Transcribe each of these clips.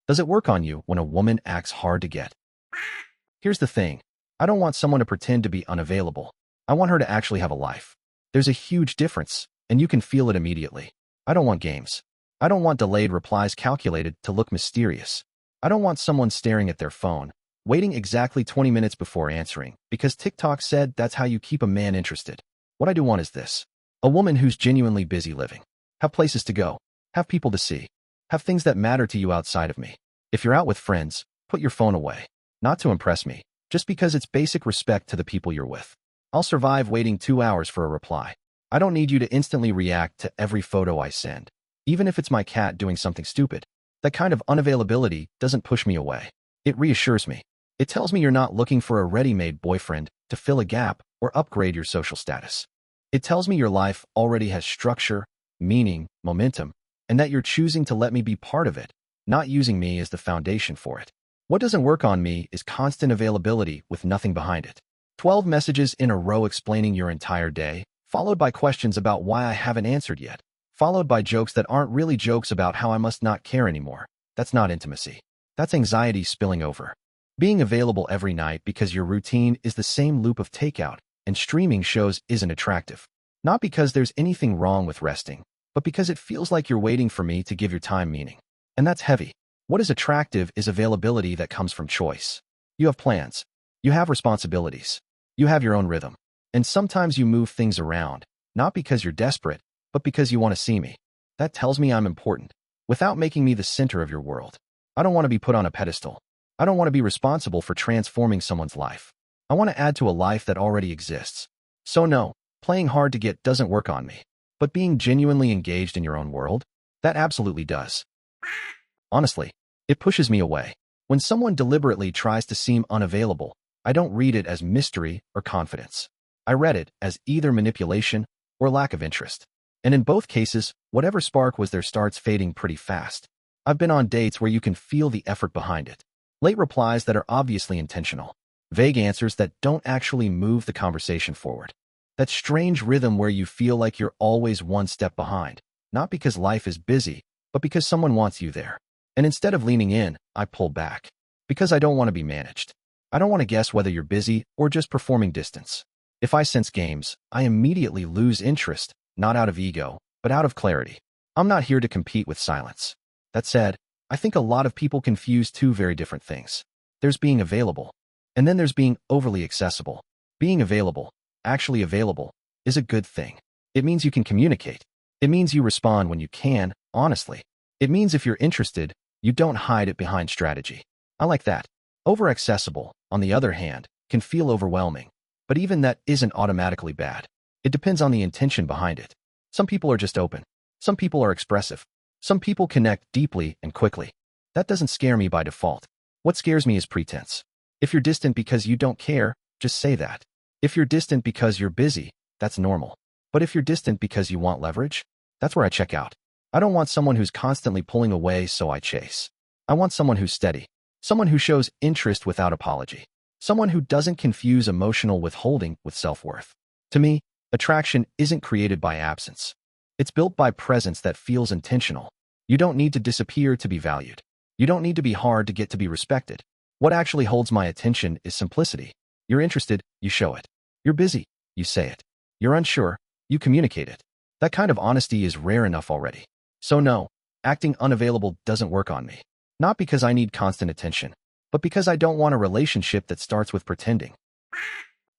Does it work on you when a woman acts hard to get? Here's the thing. I don't want someone to pretend to be unavailable. I want her to actually have a life. There's a huge difference, and you can feel it immediately. I don't want games. I don't want delayed replies calculated to look mysterious. I don't want someone staring at their phone, waiting exactly 20 minutes before answering, because TikTok said that's how you keep a man interested. What I do want is this. A woman who's genuinely busy living. Have places to go. Have people to see. Have things that matter to you outside of me. If you're out with friends, put your phone away. Not to impress me, just because it's basic respect to the people you're with. I'll survive waiting 2 hours for a reply. I don't need you to instantly react to every photo I send, even if it's my cat doing something stupid. That kind of unavailability doesn't push me away. It reassures me. It tells me you're not looking for a ready-made boyfriend to fill a gap or upgrade your social status. It tells me your life already has structure, meaning, momentum, and that you're choosing to let me be part of it, not using me as the foundation for it. What doesn't work on me is constant availability with nothing behind it. 12 messages in a row explaining your entire day, followed by questions about why I haven't answered yet, followed by jokes that aren't really jokes about how I must not care anymore. That's not intimacy. That's anxiety spilling over. Being available every night because your routine is the same loop of takeout and streaming shows isn't attractive. Not because there's anything wrong with resting, but because it feels like you're waiting for me to give your time meaning. And that's heavy. What is attractive is availability that comes from choice. You have plans. You have responsibilities. You have your own rhythm. And sometimes you move things around, not because you're desperate, but because you want to see me. That tells me I'm important, without making me the center of your world. I don't want to be put on a pedestal. I don't want to be responsible for transforming someone's life. I want to add to a life that already exists. So no, playing hard to get doesn't work on me. But being genuinely engaged in your own world, that absolutely does. Honestly, it pushes me away. When someone deliberately tries to seem unavailable, I don't read it as mystery or confidence. I read it as either manipulation or lack of interest. And in both cases, whatever spark was there starts fading pretty fast. I've been on dates where you can feel the effort behind it. Late replies that are obviously intentional. Vague answers that don't actually move the conversation forward. That strange rhythm where you feel like you're always one step behind, not because life is busy, but because someone wants you there. And instead of leaning in, I pull back. Because I don't want to be managed. I don't want to guess whether you're busy or just performing distance. If I sense games, I immediately lose interest, not out of ego, but out of clarity. I'm not here to compete with silence. That said, I think a lot of people confuse two very different things. There's being available, and then there's being overly accessible. Being available, actually available, is a good thing. It means you can communicate. It means you respond when you can, honestly. It means if you're interested, you don't hide it behind strategy. I like that. Over-accessible, on the other hand, can feel overwhelming. But even that isn't automatically bad. It depends on the intention behind it. Some people are just open. Some people are expressive. Some people connect deeply and quickly. That doesn't scare me by default. What scares me is pretense. If you're distant because you don't care, just say that. If you're distant because you're busy, that's normal. But if you're distant because you want leverage, that's where I check out. I don't want someone who's constantly pulling away so I chase. I want someone who's steady. Someone who shows interest without apology. Someone who doesn't confuse emotional withholding with self-worth. To me, attraction isn't created by absence. It's built by presence that feels intentional. You don't need to disappear to be valued. You don't need to be hard to get to be respected. What actually holds my attention is simplicity. You're interested, you show it. You're busy, you say it. You're unsure, you communicate it. That kind of honesty is rare enough already. So no, acting unavailable doesn't work on me. Not because I need constant attention, but because I don't want a relationship that starts with pretending.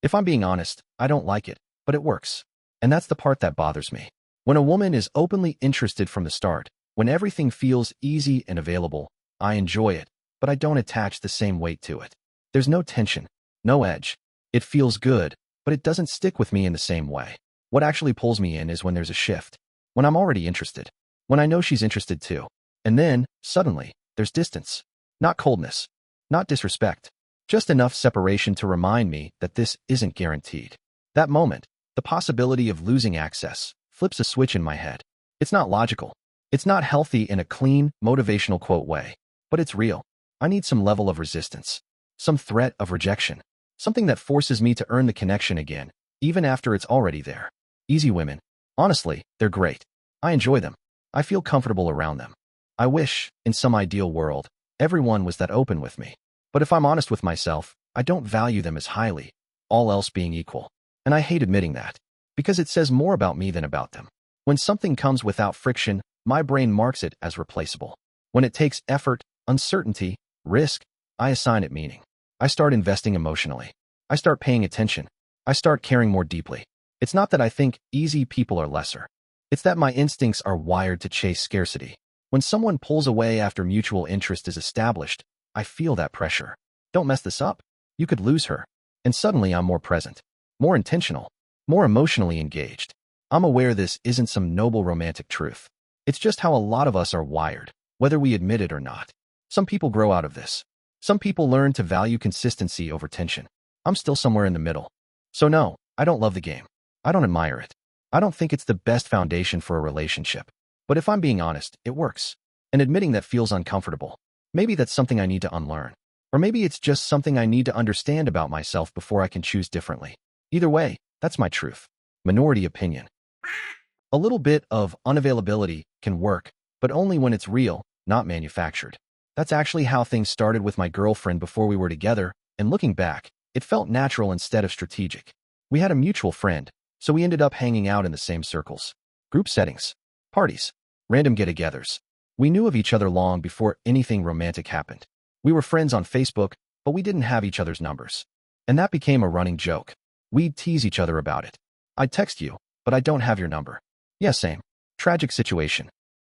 If I'm being honest, I don't like it, but it works. And that's the part that bothers me. When a woman is openly interested from the start, when everything feels easy and available, I enjoy it, but I don't attach the same weight to it. There's no tension, no edge. It feels good, but it doesn't stick with me in the same way. What actually pulls me in is when there's a shift, when I'm already interested, when I know she's interested too. And then, suddenly, there's distance. Not coldness, not disrespect, just enough separation to remind me that this isn't guaranteed. That moment, the possibility of losing access, flips a switch in my head. It's not logical. It's not healthy in a clean, motivational quote way, but it's real. I need some level of resistance, some threat of rejection, something that forces me to earn the connection again, even after it's already there. Easy women. Honestly, they're great. I enjoy them. I feel comfortable around them. I wish, in some ideal world, Everyone was that open with me. But if I'm honest with myself, I don't value them as highly, all else being equal. And I hate admitting that, because it says more about me than about them. When something comes without friction, my brain marks it as replaceable. When it takes effort, uncertainty, risk, I assign it meaning. I start investing emotionally. I start paying attention. I start caring more deeply. It's not that I think easy people are lesser. It's that my instincts are wired to chase scarcity. When someone pulls away after mutual interest is established, I feel that pressure. Don't mess this up. You could lose her. And suddenly I'm more present, more intentional, more emotionally engaged. I'm aware this isn't some noble romantic truth. It's just how a lot of us are wired, whether we admit it or not. Some people grow out of this. Some people learn to value consistency over tension. I'm still somewhere in the middle. So no, I don't love the game. I don't admire it. I don't think it's the best foundation for a relationship. But if I'm being honest, it works. And admitting that feels uncomfortable. Maybe that's something I need to unlearn. Or maybe it's just something I need to understand about myself before I can choose differently. Either way, that's my truth. Minority opinion. A little bit of unavailability can work, but only when it's real, not manufactured. That's actually how things started with my girlfriend before we were together, and looking back, it felt natural instead of strategic. We had a mutual friend, so we ended up hanging out in the same circles. Group settings, parties, random get-togethers. We knew of each other long before anything romantic happened. We were friends on Facebook, but we didn't have each other's numbers. And that became a running joke. We'd tease each other about it. I'd text you, but I don't have your number. Yeah, same. Tragic situation.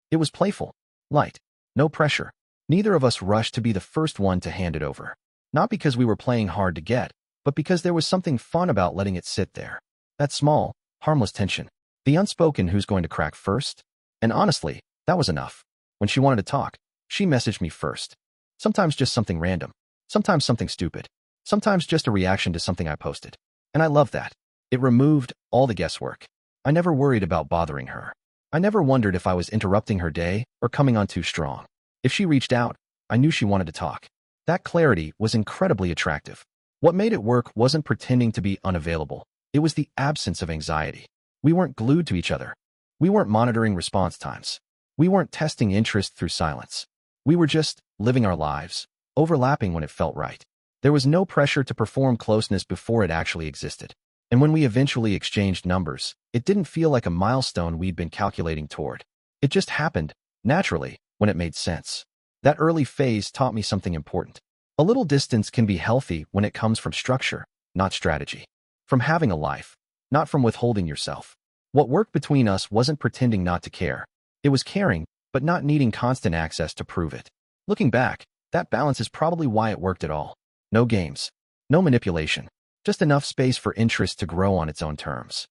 It was playful, light, no pressure. Neither of us rushed to be the first one to hand it over. Not because we were playing hard to get, but because there was something fun about letting it sit there. That small, harmless tension. The unspoken who's going to crack first. And honestly, that was enough. When she wanted to talk, she messaged me first. Sometimes just something random. Sometimes something stupid. Sometimes just a reaction to something I posted. And I loved that. It removed all the guesswork. I never worried about bothering her. I never wondered if I was interrupting her day or coming on too strong. If she reached out, I knew she wanted to talk. That clarity was incredibly attractive. What made it work wasn't pretending to be unavailable. It was the absence of anxiety. We weren't glued to each other. We weren't monitoring response times. We weren't testing interest through silence. We were just living our lives, overlapping when it felt right. There was no pressure to perform closeness before it actually existed. And when we eventually exchanged numbers, it didn't feel like a milestone we'd been calculating toward. It just happened, naturally, when it made sense. That early phase taught me something important. A little distance can be healthy when it comes from structure, not strategy. From having a life, not from withholding yourself. What worked between us wasn't pretending not to care. It was caring, but not needing constant access to prove it. Looking back, that balance is probably why it worked at all. No games. No manipulation. Just enough space for interest to grow on its own terms.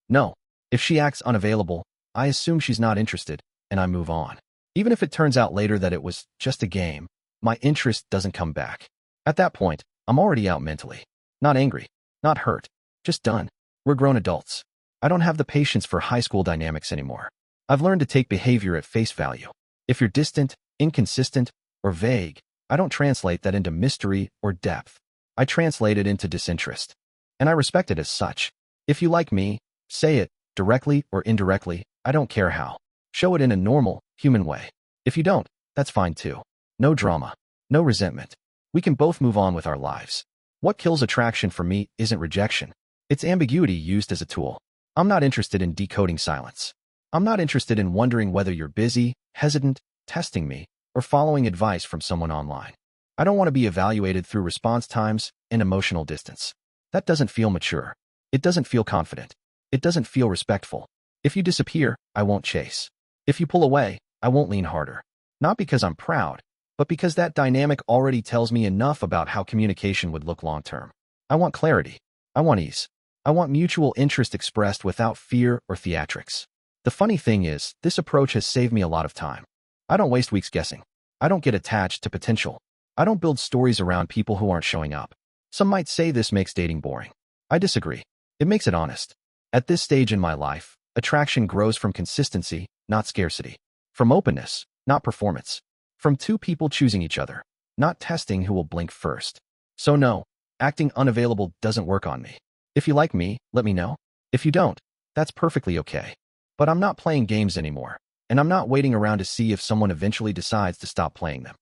No. If she acts unavailable, I assume she's not interested, and I move on. Even if it turns out later that it was just a game, my interest doesn't come back. At that point, I'm already out mentally. Not angry. Not hurt. Just done. We're grown adults. I don't have the patience for high school dynamics anymore. I've learned to take behavior at face value. If you're distant, inconsistent, or vague, I don't translate that into mystery or depth. I translate it into disinterest. And I respect it as such. If you like me, say it, directly or indirectly, I don't care how. Show it in a normal, human way. If you don't, that's fine too. No drama. No resentment. We can both move on with our lives. What kills attraction for me isn't rejection. It's ambiguity used as a tool. I'm not interested in decoding silence. I'm not interested in wondering whether you're busy, hesitant, testing me, or following advice from someone online. I don't want to be evaluated through response times and emotional distance. That doesn't feel mature. It doesn't feel confident. It doesn't feel respectful. If you disappear, I won't chase. If you pull away, I won't lean harder. Not because I'm proud, but because that dynamic already tells me enough about how communication would look long term. I want clarity. I want ease. I want mutual interest expressed without fear or theatrics. The funny thing is, this approach has saved me a lot of time. I don't waste weeks guessing. I don't get attached to potential. I don't build stories around people who aren't showing up. Some might say this makes dating boring. I disagree. It makes it honest. At this stage in my life, attraction grows from consistency, not scarcity. From openness, not performance. From two people choosing each other, not testing who will blink first. So no, acting unavailable doesn't work on me. If you like me, let me know. If you don't, that's perfectly okay. But I'm not playing games anymore, and I'm not waiting around to see if someone eventually decides to stop playing them.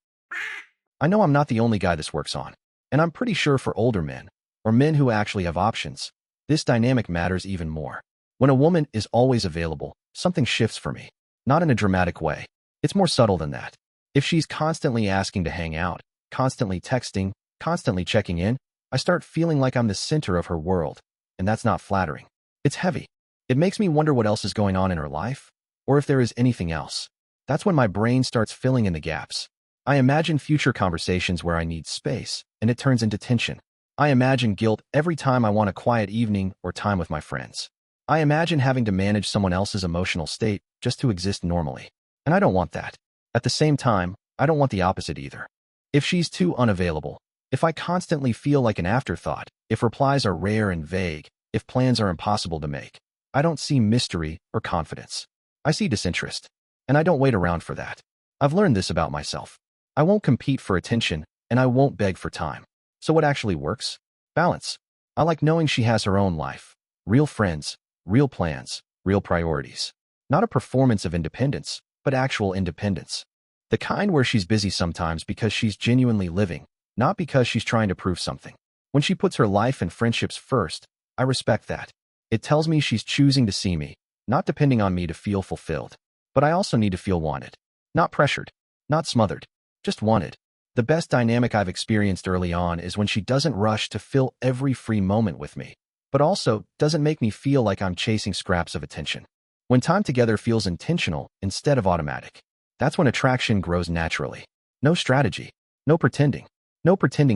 I know I'm not the only guy this works on, and I'm pretty sure for older men, or men who actually have options, this dynamic matters even more. When a woman is always available, something shifts for me. Not in a dramatic way. It's more subtle than that. If she's constantly asking to hang out, constantly texting, constantly checking in, I start feeling like I'm the center of her world, and that's not flattering. It's heavy. It makes me wonder what else is going on in her life, or if there is anything else. That's when my brain starts filling in the gaps. I imagine future conversations where I need space, and it turns into tension. I imagine guilt every time I want a quiet evening or time with my friends. I imagine having to manage someone else's emotional state just to exist normally. And I don't want that. At the same time, I don't want the opposite either. If she's too unavailable, if I constantly feel like an afterthought, if replies are rare and vague, if plans are impossible to make, I don't see mystery or confidence. I see disinterest. And I don't wait around for that. I've learned this about myself. I won't compete for attention, and I won't beg for time. So what actually works? Balance. I like knowing she has her own life. Real friends, real plans, real priorities. Not a performance of independence, but actual independence. The kind where she's busy sometimes because she's genuinely living, not because she's trying to prove something. When she puts her life and friendships first, I respect that. It tells me she's choosing to see me, not depending on me to feel fulfilled. But I also need to feel wanted. Not pressured, not smothered, just wanted. The best dynamic I've experienced early on is when she doesn't rush to fill every free moment with me, but also doesn't make me feel like I'm chasing scraps of attention. When time together feels intentional instead of automatic, that's when attraction grows naturally. No strategy, no pretending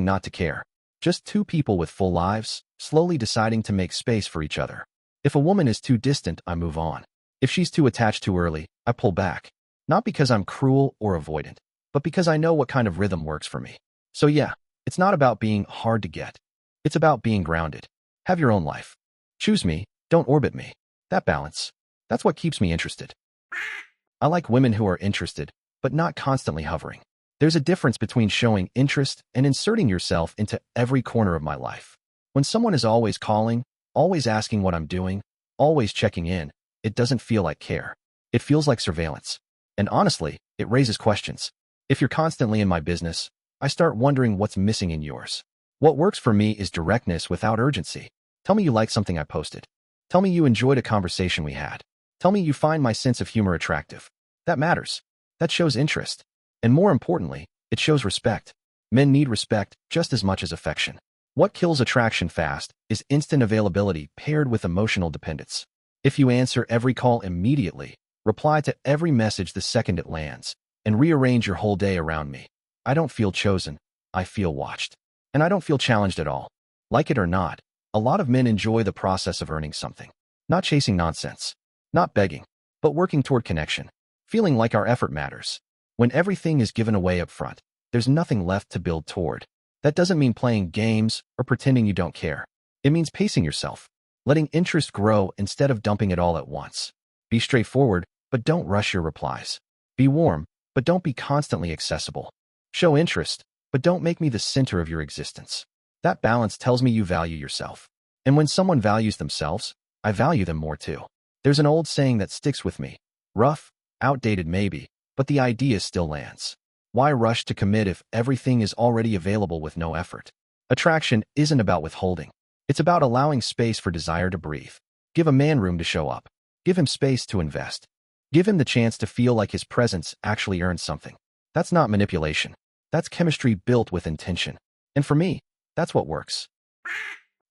not to care. Just two people with full lives, slowly deciding to make space for each other. If a woman is too distant, I move on. If she's too attached too early, I pull back. Not because I'm cruel or avoidant, but because I know what kind of rhythm works for me. So yeah, it's not about being hard to get. It's about being grounded. Have your own life. Choose me, don't orbit me. That balance, that's what keeps me interested. I like women who are interested, but not constantly hovering. There's a difference between showing interest and inserting yourself into every corner of my life. When someone is always calling, always asking what I'm doing, always checking in, it doesn't feel like care. It feels like surveillance. And honestly, it raises questions. If you're constantly in my business, I start wondering what's missing in yours. What works for me is directness without urgency. Tell me you like something I posted. Tell me you enjoyed a conversation we had. Tell me you find my sense of humor attractive. That matters. That shows interest. And more importantly, it shows respect. Men need respect just as much as affection. What kills attraction fast is instant availability paired with emotional dependence. If you answer every call immediately, reply to every message the second it lands, and rearrange your whole day around me, I don't feel chosen, I feel watched. And I don't feel challenged at all. Like it or not, a lot of men enjoy the process of earning something. Not chasing nonsense. Not begging, but working toward connection. Feeling like our effort matters. When everything is given away up front, there's nothing left to build toward. That doesn't mean playing games or pretending you don't care. It means pacing yourself. Letting interest grow instead of dumping it all at once. Be straightforward, but don't rush your replies. Be warm, but don't be constantly accessible. Show interest, but don't make me the center of your existence. That balance tells me you value yourself. And when someone values themselves, I value them more too. There's an old saying that sticks with me. Rough, outdated maybe, but the idea still lands. Why rush to commit if everything is already available with no effort? Attraction isn't about withholding. It's about allowing space for desire to breathe. Give a man room to show up. Give him space to invest. Give him the chance to feel like his presence actually earns something. That's not manipulation. That's chemistry built with intention. And for me, that's what works.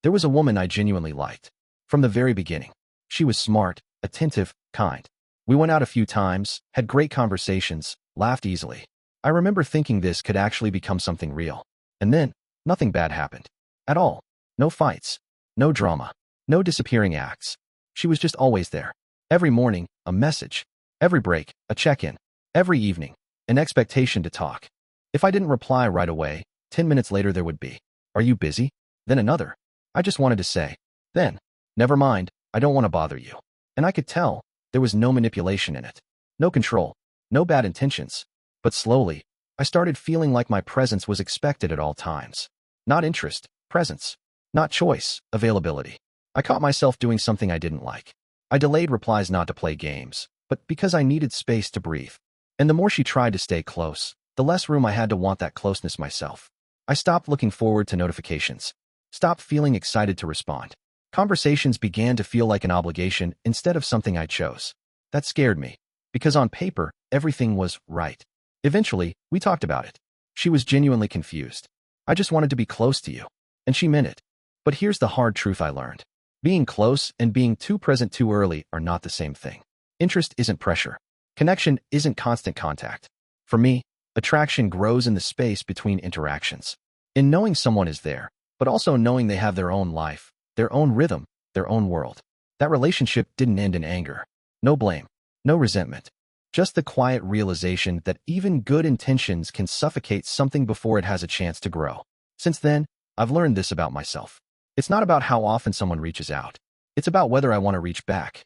There was a woman I genuinely liked. From the very beginning. She was smart, attentive, kind. We went out a few times, had great conversations, laughed easily. I remember thinking this could actually become something real. And then, nothing bad happened. At all. No fights. No drama. No disappearing acts. She was just always there. Every morning, a message. Every break, a check-in. Every evening, an expectation to talk. If I didn't reply right away, 10 minutes later there would be, "Are you busy?" Then another. I just wanted to say, then, "Never mind, I don't want to bother you." And I could tell, there was no manipulation in it. No control. No bad intentions. But slowly, I started feeling like my presence was expected at all times. Not interest, presence. Not choice, availability. I caught myself doing something I didn't like. I delayed replies not to play games, but because I needed space to breathe. And the more she tried to stay close, the less room I had to want that closeness myself. I stopped looking forward to notifications, stopped feeling excited to respond. Conversations began to feel like an obligation instead of something I chose. That scared me, because on paper, everything was right. Eventually, we talked about it. She was genuinely confused. I just wanted to be close to you. And she meant it. But here's the hard truth I learned. Being close and being too present too early are not the same thing. Interest isn't pressure. Connection isn't constant contact. For me, attraction grows in the space between interactions. In knowing someone is there, but also knowing they have their own life, their own rhythm, their own world. That relationship didn't end in anger. No blame. No resentment. Just the quiet realization that even good intentions can suffocate something before it has a chance to grow. Since then, I've learned this about myself. It's not about how often someone reaches out. It's about whether I want to reach back.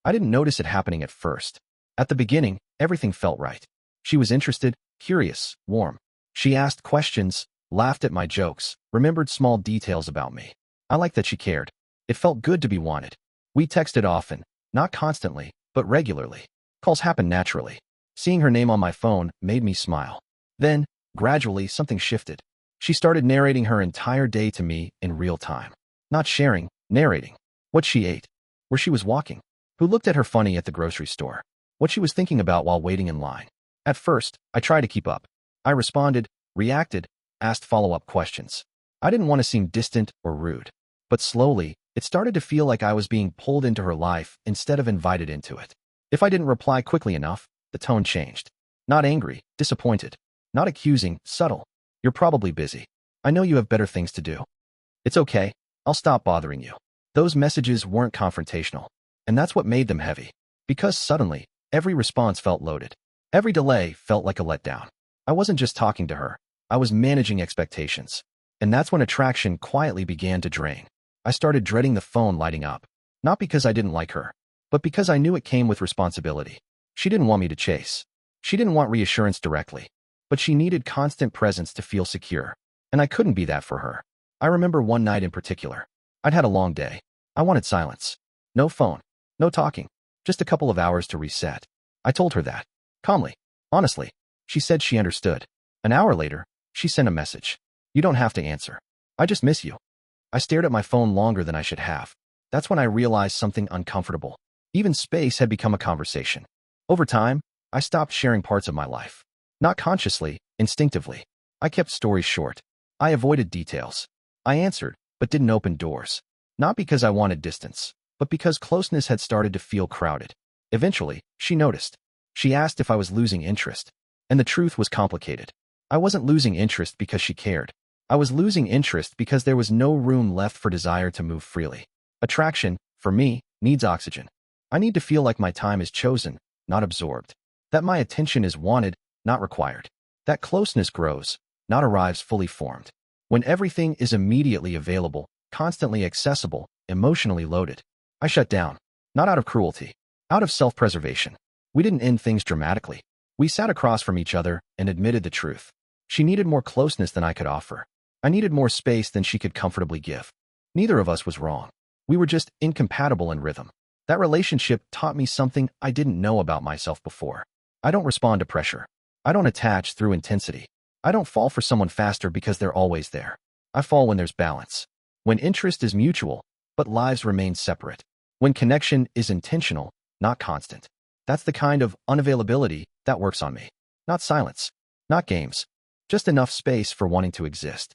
I didn't notice it happening at first. At the beginning, everything felt right. She was interested, curious, warm. She asked questions, laughed at my jokes, remembered small details about me. I liked that she cared. It felt good to be wanted. We texted often, not constantly, but regularly. Calls happened naturally. Seeing her name on my phone made me smile. Then, gradually, something shifted. She started narrating her entire day to me in real time. Not sharing, narrating. What she ate, where she was walking, who looked at her funny at the grocery store, what she was thinking about while waiting in line. At first, I tried to keep up. I responded, reacted, asked follow-up questions. I didn't want to seem distant or rude. But slowly, it started to feel like I was being pulled into her life instead of invited into it. If I didn't reply quickly enough, the tone changed. Not angry, disappointed. Not accusing, subtle. You're probably busy. I know you have better things to do. It's okay. I'll stop bothering you. Those messages weren't confrontational. And that's what made them heavy. Because suddenly, every response felt loaded. Every delay felt like a letdown. I wasn't just talking to her. I was managing expectations. And that's when attraction quietly began to drain. I started dreading the phone lighting up. Not because I didn't like her, but because I knew it came with responsibility. She didn't want me to chase. She didn't want reassurance directly. But she needed constant presence to feel secure. And I couldn't be that for her. I remember one night in particular. I'd had a long day. I wanted silence. No phone. No talking. Just a couple of hours to reset. I told her that. Calmly. Honestly. She said she understood. An hour later, she sent a message. You don't have to answer. I just miss you. I stared at my phone longer than I should have. That's when I realized something uncomfortable. Even space had become a conversation. Over time, I stopped sharing parts of my life. Not consciously, instinctively. I kept stories short. I avoided details. I answered, but didn't open doors. Not because I wanted distance, but because closeness had started to feel crowded. Eventually, she noticed. She asked if I was losing interest. And the truth was complicated. I wasn't losing interest because she cared. I was losing interest because there was no room left for desire to move freely. Attraction, for me, needs oxygen. I need to feel like my time is chosen, not absorbed. That my attention is wanted, not required. That closeness grows, not arrives fully formed. When everything is immediately available, constantly accessible, emotionally loaded, I shut down. Not out of cruelty. Out of self-preservation. We didn't end things dramatically. We sat across from each other and admitted the truth. She needed more closeness than I could offer. I needed more space than she could comfortably give. Neither of us was wrong. We were just incompatible in rhythm. That relationship taught me something I didn't know about myself before. I don't respond to pressure. I don't attach through intensity. I don't fall for someone faster because they're always there. I fall when there's balance. When interest is mutual, but lives remain separate. When connection is intentional, not constant. That's the kind of unavailability that works on me. Not silence. Not games. Just enough space for wanting to exist.